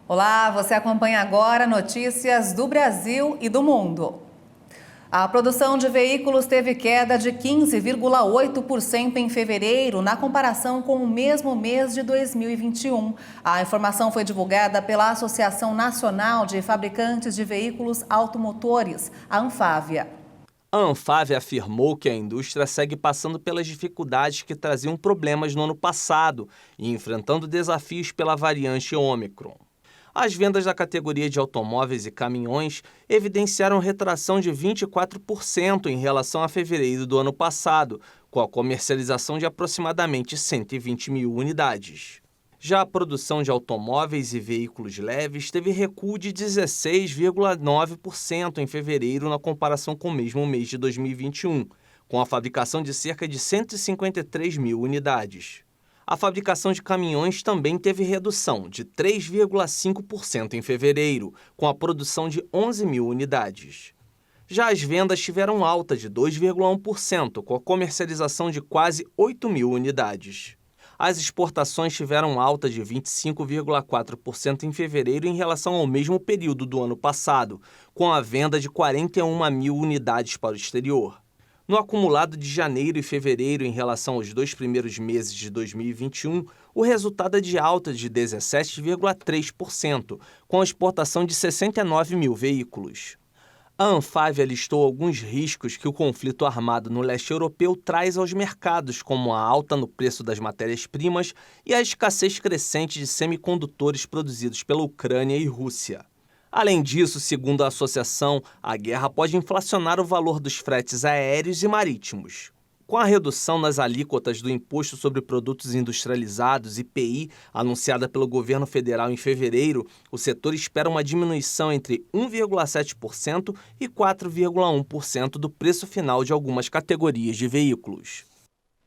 Olá, você acompanha agora notícias do Brasil e do mundo. A produção de veículos teve queda de 15,8% em fevereiro, na comparação com o mesmo mês de 2021. A informação foi divulgada pela Associação Nacional de Fabricantes de Veículos Automotores, a Anfávia. A Anfávia afirmou que a indústria segue passando pelas dificuldades que traziam problemas no ano passado e enfrentando desafios pela variante Ômicron. As vendas da categoria de automóveis e caminhões evidenciaram retração de 24% em relação a fevereiro do ano passado, com a comercialização de aproximadamente 120 mil unidades. Já a produção de automóveis e veículos leves teve recuo de 16,9% em fevereiro na comparação com o mesmo mês de 2021, com a fabricação de cerca de 153 mil unidades. A fabricação de caminhões também teve redução de 3,5% em fevereiro, com a produção de 11 mil unidades. Já as vendas tiveram alta de 2,1%, com a comercialização de quase 8 mil unidades. As exportações tiveram alta de 25,4% em fevereiro em relação ao mesmo período do ano passado, com a venda de 41 mil unidades para o exterior. No acumulado de janeiro e fevereiro em relação aos 2 primeiros meses de 2021, o resultado é de alta de 17,3%, com a exportação de 69 mil veículos. A Anfávia listou alguns riscos que o conflito armado no leste europeu traz aos mercados, como a alta no preço das matérias-primas e a escassez crescente de semicondutores produzidos pela Ucrânia e Rússia. Além disso, segundo a associação, a guerra pode inflacionar o valor dos fretes aéreos e marítimos. Com a redução nas alíquotas do Imposto sobre Produtos Industrializados, IPI, anunciada pelo governo federal em fevereiro, o setor espera uma diminuição entre 1,7% e 4,1% do preço final de algumas categorias de veículos.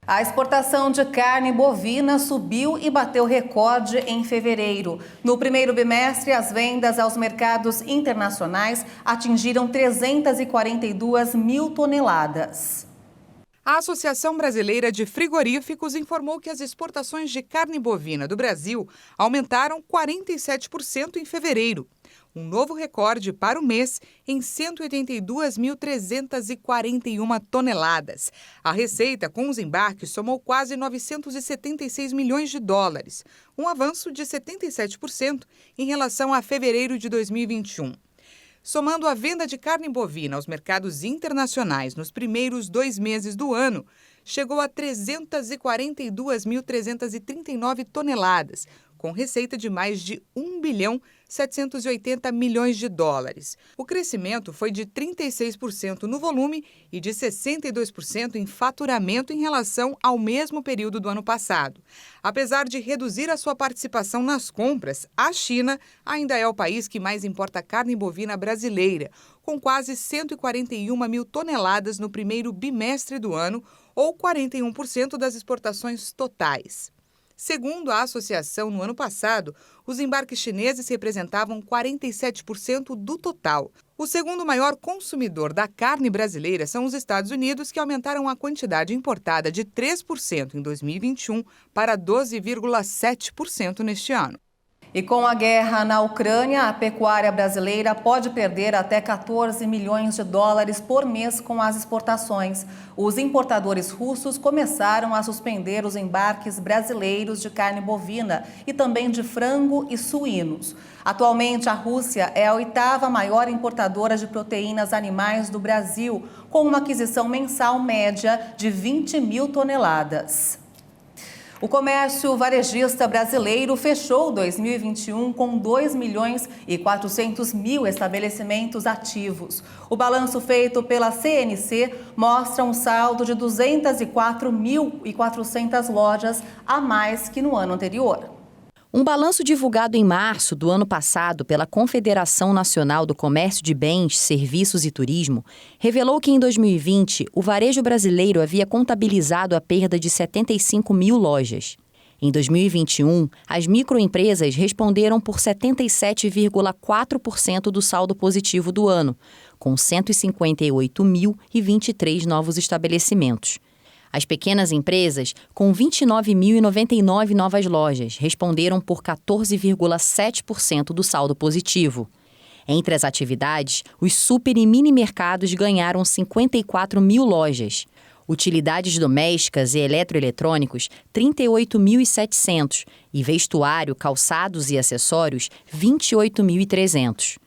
A exportação de carne bovina subiu e bateu recorde em fevereiro. No primeiro bimestre, as vendas aos mercados internacionais atingiram 342 mil toneladas. A Associação Brasileira de Frigoríficos informou que as exportações de carne bovina do Brasil aumentaram 47% em fevereiro. Um novo recorde para o mês em 182.341 toneladas. A receita com os embarques somou quase 976 milhões de dólares, um avanço de 77% em relação a fevereiro de 2021. Somando a venda de carne bovina aos mercados internacionais nos primeiros 2 meses do ano, chegou a 342.339 toneladas, com receita de mais de 1,780 bilhão de dólares. O crescimento foi de 36% no volume e de 62% em faturamento em relação ao mesmo período do ano passado. Apesar de reduzir a sua participação nas compras, a China ainda é o país que mais importa carne bovina brasileira, com quase 141 mil toneladas no primeiro bimestre do ano, ou 41% das exportações totais. Segundo a associação, no ano passado, os embarques chineses representavam 47% do total. O segundo maior consumidor da carne brasileira são os Estados Unidos, que aumentaram a quantidade importada de 3% em 2021 para 12,7% neste ano. E com a guerra na Ucrânia, a pecuária brasileira pode perder até 14 milhões de dólares por mês com as exportações. Os importadores russos começaram a suspender os embarques brasileiros de carne bovina e também de frango e suínos. Atualmente, a Rússia é a 8ª maior importadora de proteínas animais do Brasil, com uma aquisição mensal média de 20 mil toneladas. O comércio varejista brasileiro fechou 2021 com 2 milhões e 400 mil estabelecimentos ativos. O balanço feito pela CNC mostra um saldo de 204.400 lojas a mais que no ano anterior. Um balanço divulgado em março do ano passado pela Confederação Nacional do Comércio de Bens, Serviços e Turismo revelou que em 2020 o varejo brasileiro havia contabilizado a perda de 75 mil lojas. Em 2021, as microempresas responderam por 77,4% do saldo positivo do ano, com 158.023 novos estabelecimentos. As pequenas empresas, com 29.099 novas lojas, responderam por 14,7% do saldo positivo. Entre as atividades, os super e mini mercados ganharam 54 mil lojas. Utilidades domésticas e eletroeletrônicos, 38.700. E vestuário, calçados e acessórios, 28.300.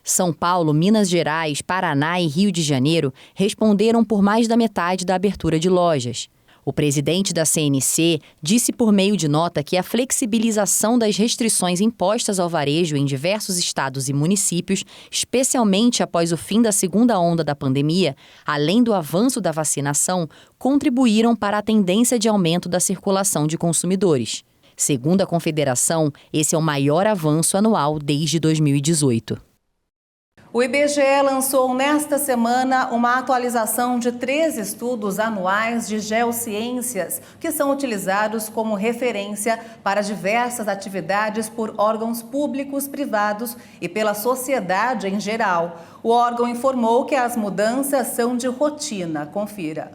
São Paulo, Minas Gerais, Paraná e Rio de Janeiro responderam por mais da metade da abertura de lojas. O presidente da CNC disse por meio de nota que a flexibilização das restrições impostas ao varejo em diversos estados e municípios, especialmente após o fim da segunda onda da pandemia, além do avanço da vacinação, contribuíram para a tendência de aumento da circulação de consumidores. Segundo a Confederação, esse é o maior avanço anual desde 2018. O IBGE lançou nesta semana uma atualização de 3 estudos anuais de geociências, que são utilizados como referência para diversas atividades por órgãos públicos, privados e pela sociedade em geral. O órgão informou que as mudanças são de rotina. Confira.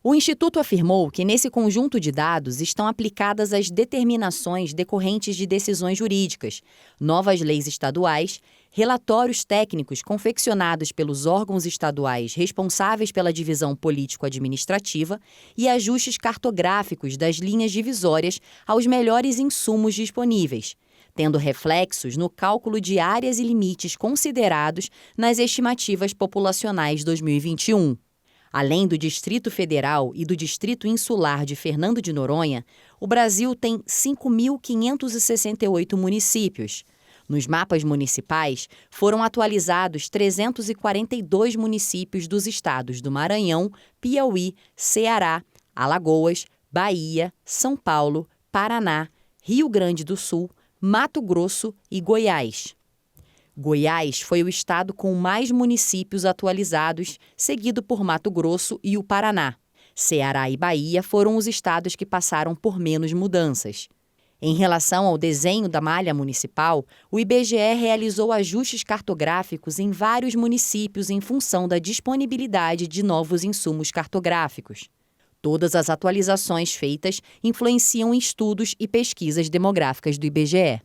O Instituto afirmou que nesse conjunto de dados estão aplicadas as determinações decorrentes de decisões jurídicas, novas leis estaduais, relatórios técnicos confeccionados pelos órgãos estaduais responsáveis pela divisão político-administrativa e ajustes cartográficos das linhas divisórias aos melhores insumos disponíveis, tendo reflexos no cálculo de áreas e limites considerados nas estimativas populacionais 2021. Além do Distrito Federal e do Distrito Insular de Fernando de Noronha, o Brasil tem 5.568 municípios. Nos mapas municipais, foram atualizados 342 municípios dos estados do Maranhão, Piauí, Ceará, Alagoas, Bahia, São Paulo, Paraná, Rio Grande do Sul, Mato Grosso e Goiás. Goiás foi o estado com mais municípios atualizados, seguido por Mato Grosso e o Paraná. Ceará e Bahia foram os estados que passaram por menos mudanças. Em relação ao desenho da malha municipal, o IBGE realizou ajustes cartográficos em vários municípios em função da disponibilidade de novos insumos cartográficos. Todas as atualizações feitas influenciam em estudos e pesquisas demográficas do IBGE.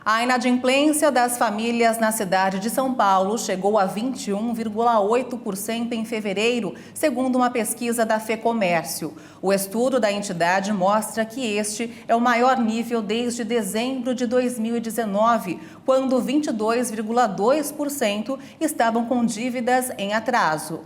A inadimplência das famílias na cidade de São Paulo chegou a 21,8% em fevereiro, segundo uma pesquisa da FEComércio. O estudo da entidade mostra que este é o maior nível desde dezembro de 2019, quando 22,2% estavam com dívidas em atraso.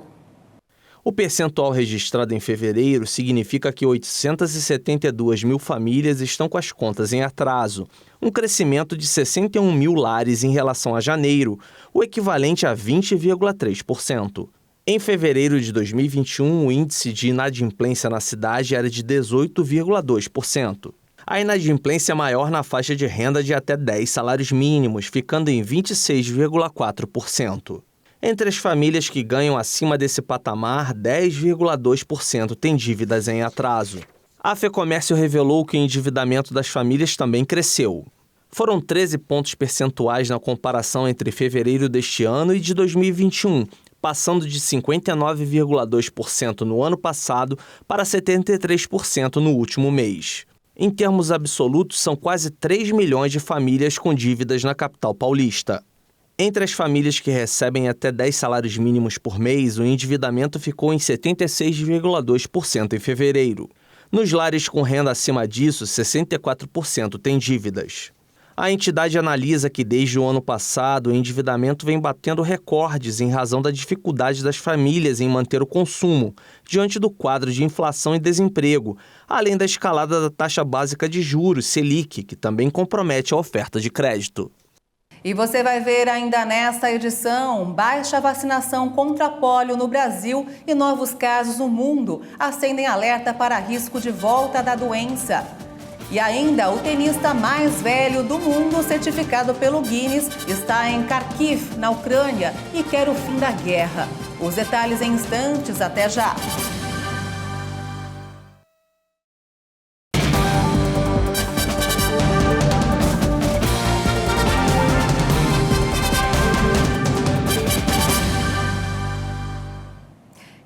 O percentual registrado em fevereiro significa que 872 mil famílias estão com as contas em atraso, um crescimento de 61 mil lares em relação a janeiro, o equivalente a 20,3%. Em fevereiro de 2021, o índice de inadimplência na cidade era de 18,2%. A inadimplência é maior na faixa de renda de até 10 salários mínimos, ficando em 26,4%. Entre as famílias que ganham acima desse patamar, 10,2% têm dívidas em atraso. A FEComércio revelou que o endividamento das famílias também cresceu. Foram 13 pontos percentuais na comparação entre fevereiro deste ano e de 2021, passando de 59,2% no ano passado para 73% no último mês. Em termos absolutos, são quase 3 milhões de famílias com dívidas na capital paulista. Entre as famílias que recebem até 10 salários mínimos por mês, o endividamento ficou em 76,2% em fevereiro. Nos lares com renda acima disso, 64% têm dívidas. A entidade analisa que desde o ano passado o endividamento vem batendo recordes em razão da dificuldade das famílias em manter o consumo, diante do quadro de inflação e desemprego, além da escalada da taxa básica de juros, Selic, que também compromete a oferta de crédito. E você vai ver ainda nesta edição, baixa vacinação contra pólio no Brasil e novos casos no mundo acendem alerta para risco de volta da doença. E ainda, o tenista mais velho do mundo, certificado pelo Guinness, está em Kharkiv, na Ucrânia, e quer o fim da guerra. Os detalhes em instantes, até já!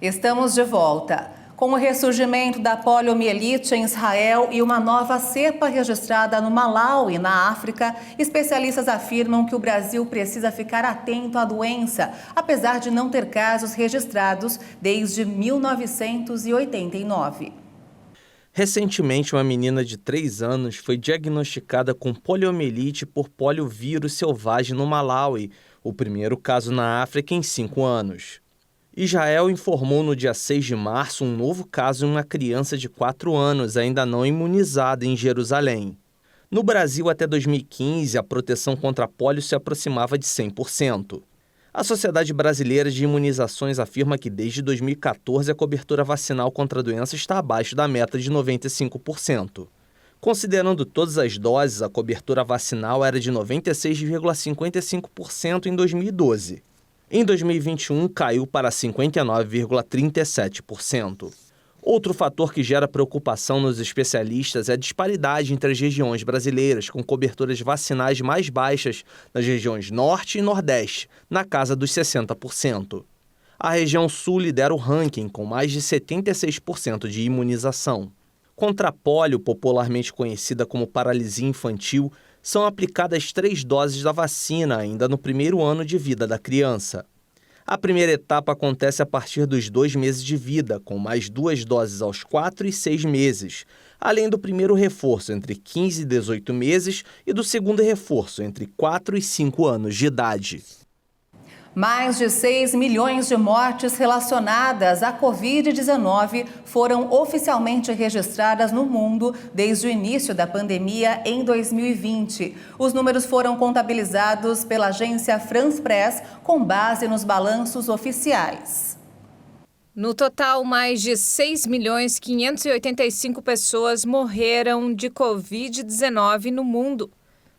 Estamos de volta. Com o ressurgimento da poliomielite em Israel e uma nova cepa registrada no Malawi, na África, especialistas afirmam que o Brasil precisa ficar atento à doença, apesar de não ter casos registrados desde 1989. Recentemente, uma menina de 3 anos foi diagnosticada com poliomielite por poliovírus selvagem no Malawi, o primeiro caso na África em 5 anos. Israel informou no dia 6 de março um novo caso em uma criança de 4 anos, ainda não imunizada, em Jerusalém. No Brasil, até 2015, a proteção contra a polio se aproximava de 100%. A Sociedade Brasileira de Imunizações afirma que desde 2014 a cobertura vacinal contra a doença está abaixo da meta de 95%. Considerando todas as doses, a cobertura vacinal era de 96,55% em 2012. Em 2021, caiu para 59,37%. Outro fator que gera preocupação nos especialistas é a disparidade entre as regiões brasileiras, com coberturas vacinais mais baixas nas regiões Norte e Nordeste, na casa dos 60%. A região Sul lidera o ranking, com mais de 76% de imunização. Contra a polio, popularmente conhecida como paralisia infantil, são aplicadas 3 doses da vacina ainda no primeiro ano de vida da criança. A primeira etapa acontece a partir dos 2 meses de vida, com mais 2 doses aos 4 e 6 meses, além do primeiro reforço entre 15 e 18 meses e do segundo reforço entre 4 e 5 anos de idade. Mais de 6 milhões de mortes relacionadas à Covid-19 foram oficialmente registradas no mundo desde o início da pandemia em 2020. Os números foram contabilizados pela agência France Press com base nos balanços oficiais. No total, mais de 6.585 pessoas morreram de Covid-19 no mundo.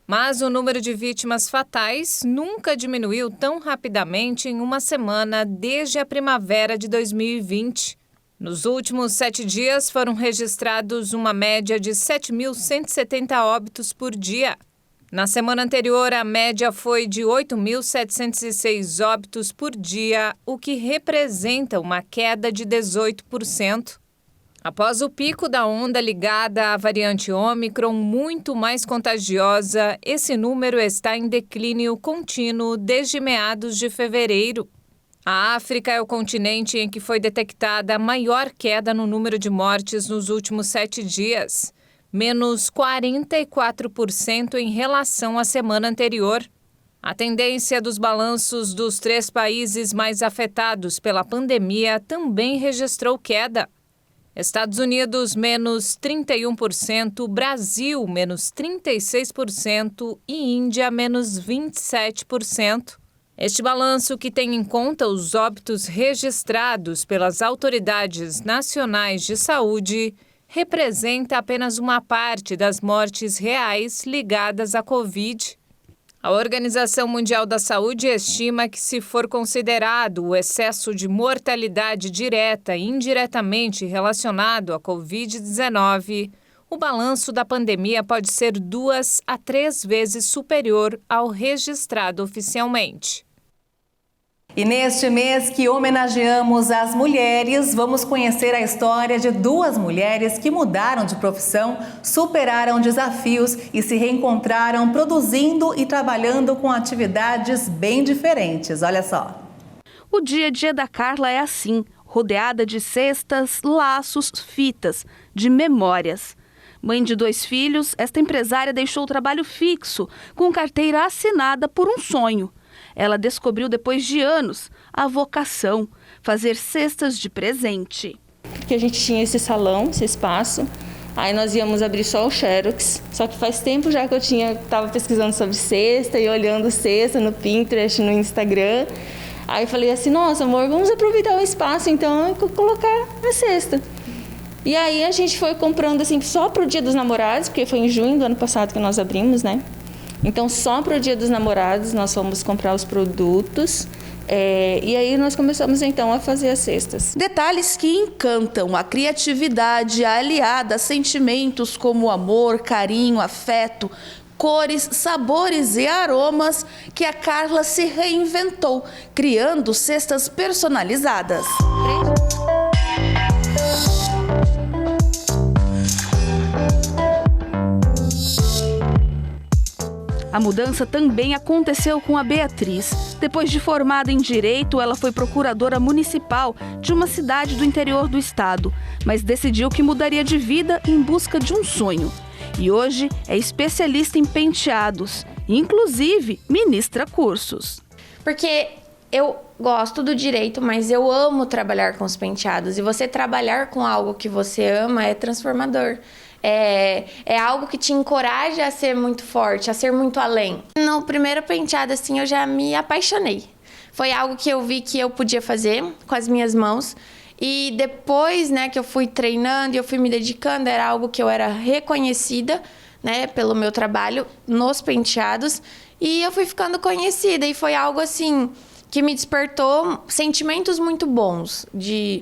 Mas o número de vítimas fatais nunca diminuiu tão rapidamente em uma semana desde a primavera de 2020. Nos últimos 7 dias foram registrados uma média de 7.170 óbitos por dia. Na semana anterior, a média foi de 8.706 óbitos por dia, o que representa uma queda de 18%. Após o pico da onda ligada à variante Ômicron, muito mais contagiosa, esse número está em declínio contínuo desde meados de fevereiro. A África é o continente em que foi detectada a maior queda no número de mortes nos últimos 7 dias, menos 44% em relação à semana anterior. A tendência dos balanços dos 3 países mais afetados pela pandemia também registrou queda. Estados Unidos, menos 31%, Brasil, menos 36% e Índia, menos 27%. Este balanço, que tem em conta os óbitos registrados pelas autoridades nacionais de saúde, representa apenas uma parte das mortes reais ligadas à Covid. A Organização Mundial da Saúde estima que, se for considerado o excesso de mortalidade direta e indiretamente relacionado à Covid-19, o balanço da pandemia pode ser 2 a 3 vezes superior ao registrado oficialmente. E neste mês que homenageamos as mulheres, vamos conhecer a história de 2 mulheres que mudaram de profissão, superaram desafios e se reencontraram produzindo e trabalhando com atividades bem diferentes. Olha só. O dia a dia da Carla é assim, rodeada de cestas, laços, fitas, de memórias. Mãe de 2 filhos, esta empresária deixou o trabalho fixo, com carteira assinada por um sonho. Ela descobriu, depois de anos, a vocação, fazer cestas de presente. Porque a gente tinha esse salão, esse espaço, aí nós íamos abrir só o Xerox, só que faz tempo já que eu estava pesquisando sobre cesta e olhando cesta no Pinterest, no Instagram. Aí eu falei assim, nossa amor, vamos aproveitar o espaço então e colocar a cesta. E aí a gente foi comprando assim só para o Dia dos Namorados, porque foi em junho do ano passado que nós abrimos, né? Então, só para o Dia dos Namorados, nós fomos comprar os produtos e aí nós começamos, então, a fazer as cestas. Detalhes que encantam, a criatividade aliada a sentimentos como amor, carinho, afeto, cores, sabores e aromas que a Carla se reinventou, criando cestas personalizadas. A mudança também aconteceu com a Beatriz. Depois de formada em Direito, ela foi procuradora municipal de uma cidade do interior do estado, mas decidiu que mudaria de vida em busca de um sonho. E hoje é especialista em penteados, inclusive ministra cursos. Porque eu gosto do direito, mas eu amo trabalhar com os penteados. E você trabalhar com algo que você ama é transformador. É algo que te encoraja a ser muito forte, a ser muito além. No primeiro penteado, assim, eu já me apaixonei. Foi algo que eu vi que eu podia fazer com as minhas mãos. E depois, né, que eu fui treinando e eu fui me dedicando, era algo que eu era reconhecida, né, pelo meu trabalho nos penteados. E eu fui ficando conhecida e foi algo, assim, que me despertou sentimentos muito bons de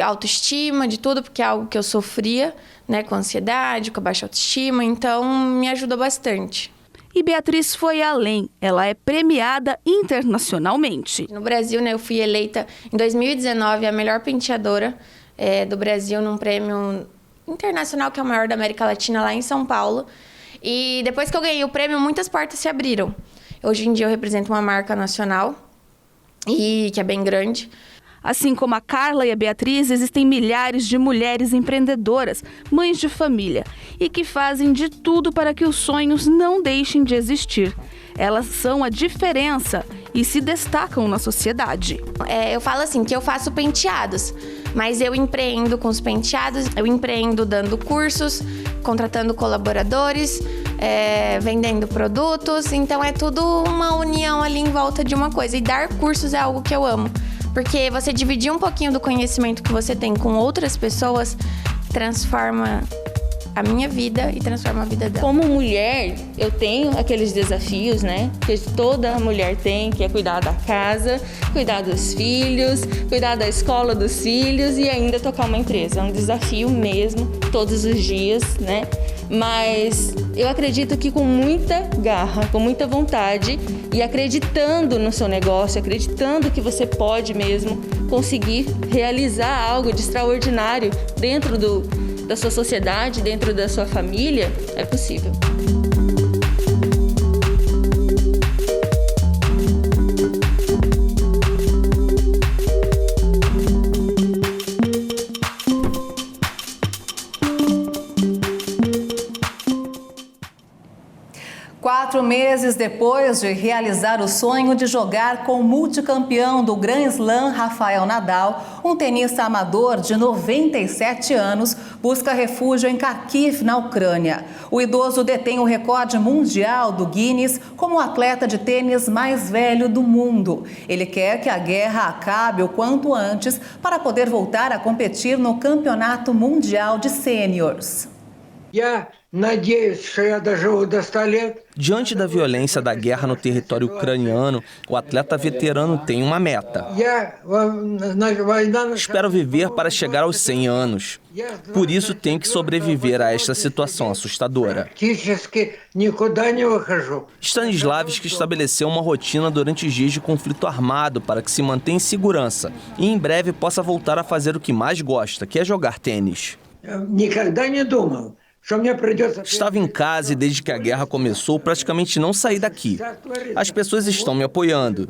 autoestima, de tudo, porque é algo que eu sofria, né, com ansiedade, com baixa autoestima, então me ajudou bastante. E Beatriz foi além, ela é premiada internacionalmente. No Brasil, né, eu fui eleita em 2019 a melhor penteadora do Brasil num prêmio internacional, que é o maior da América Latina, lá em São Paulo. E depois que eu ganhei o prêmio, muitas portas se abriram. Hoje em dia eu represento uma marca nacional, e que é bem grande. Assim como a Carla e a Beatriz, existem milhares de mulheres empreendedoras, mães de família, e que fazem de tudo para que os sonhos não deixem de existir. Elas são a diferença e se destacam na sociedade. Eu falo assim, que eu faço penteados, mas eu empreendo com os penteados, eu empreendo dando cursos, contratando colaboradores, vendendo produtos, então é tudo uma união ali em volta de uma coisa. E dar cursos é algo que eu amo. Porque você dividir um pouquinho do conhecimento que você tem com outras pessoas transforma a minha vida e transforma a vida dela. Como mulher, eu tenho aqueles desafios, né? Que toda mulher tem, que é cuidar da casa, cuidar dos filhos, cuidar da escola dos filhos e ainda tocar uma empresa. É um desafio mesmo, todos os dias, né? Mas eu acredito que com muita garra, com muita vontade e acreditando no seu negócio, acreditando que você pode mesmo conseguir realizar algo de extraordinário dentro da sua sociedade, dentro da sua família, é possível. Quatro meses depois de realizar o sonho de jogar com o multicampeão do Grand Slam, Rafael Nadal, um tenista amador de 97 anos busca refúgio em Kharkiv, na Ucrânia. O idoso detém o recorde mundial do Guinness como o atleta de tênis mais velho do mundo. Ele quer que a guerra acabe o quanto antes para poder voltar a competir no Campeonato Mundial de Sêniors. Diante da violência da guerra no território ucraniano, o atleta veterano tem uma meta. Espero viver para chegar aos 100 anos. Por isso tenho que sobreviver a esta situação assustadora. Stanislavski estabeleceu uma rotina durante os dias de conflito armado para que se mantenha em segurança e em breve possa voltar a fazer o que mais gosta, que é jogar tênis. Estava em casa e desde que a guerra começou, praticamente não saí daqui. As pessoas estão me apoiando.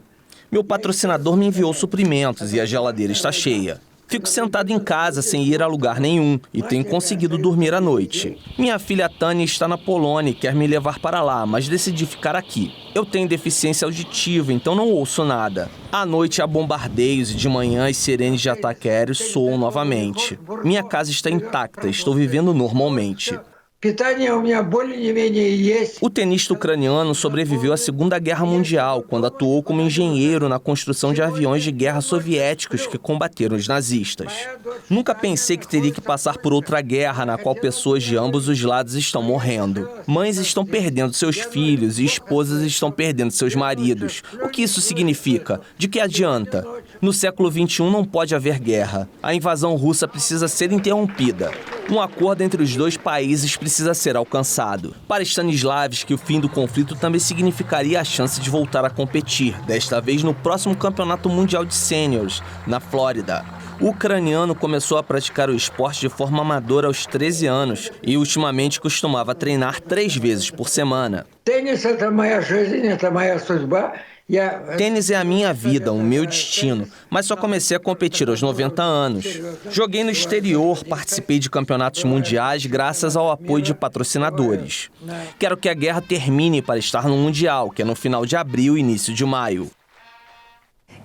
Meu patrocinador me enviou suprimentos e a geladeira está cheia. Fico sentado em casa sem ir a lugar nenhum e tenho conseguido dormir à noite. Minha filha Tânia está na Polônia e quer me levar para lá, mas decidi ficar aqui. Eu tenho deficiência auditiva, então não ouço nada. À noite há bombardeios e de manhã as sirenes de ataque aéreo soam novamente. Minha casa está intacta, estou vivendo normalmente. O tenista ucraniano sobreviveu à Segunda Guerra Mundial, quando atuou como engenheiro na construção de aviões de guerra soviéticos que combateram os nazistas. Nunca pensei que teria que passar por outra guerra na qual pessoas de ambos os lados estão morrendo. Mães estão perdendo seus filhos e esposas estão perdendo seus maridos. O que isso significa? De que adianta? No século XXI não pode haver guerra. A invasão russa precisa ser interrompida. Um acordo entre os dois países precisa ser alcançado. Para Stanislavski, o fim do conflito também significaria a chance de voltar a competir, desta vez no próximo Campeonato Mundial de Sêniors, na Flórida. O ucraniano começou a praticar o esporte de forma amadora aos 13 anos e ultimamente costumava treinar 3 vezes por semana. Tênis é a minha vida, o meu destino, mas só comecei a competir aos 90 anos. Joguei no exterior, participei de campeonatos mundiais graças ao apoio de patrocinadores. Quero que a guerra termine para estar no Mundial, que é no final de abril e início de maio.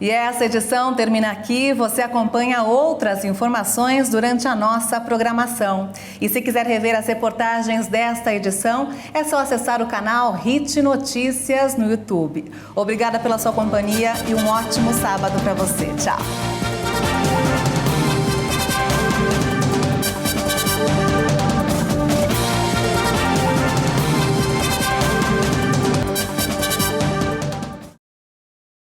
E essa edição termina aqui. Você acompanha outras informações durante a nossa programação. E se quiser rever as reportagens desta edição, é só acessar o canal HIT Notícias no YouTube. Obrigada pela sua companhia e um ótimo sábado para você. Tchau!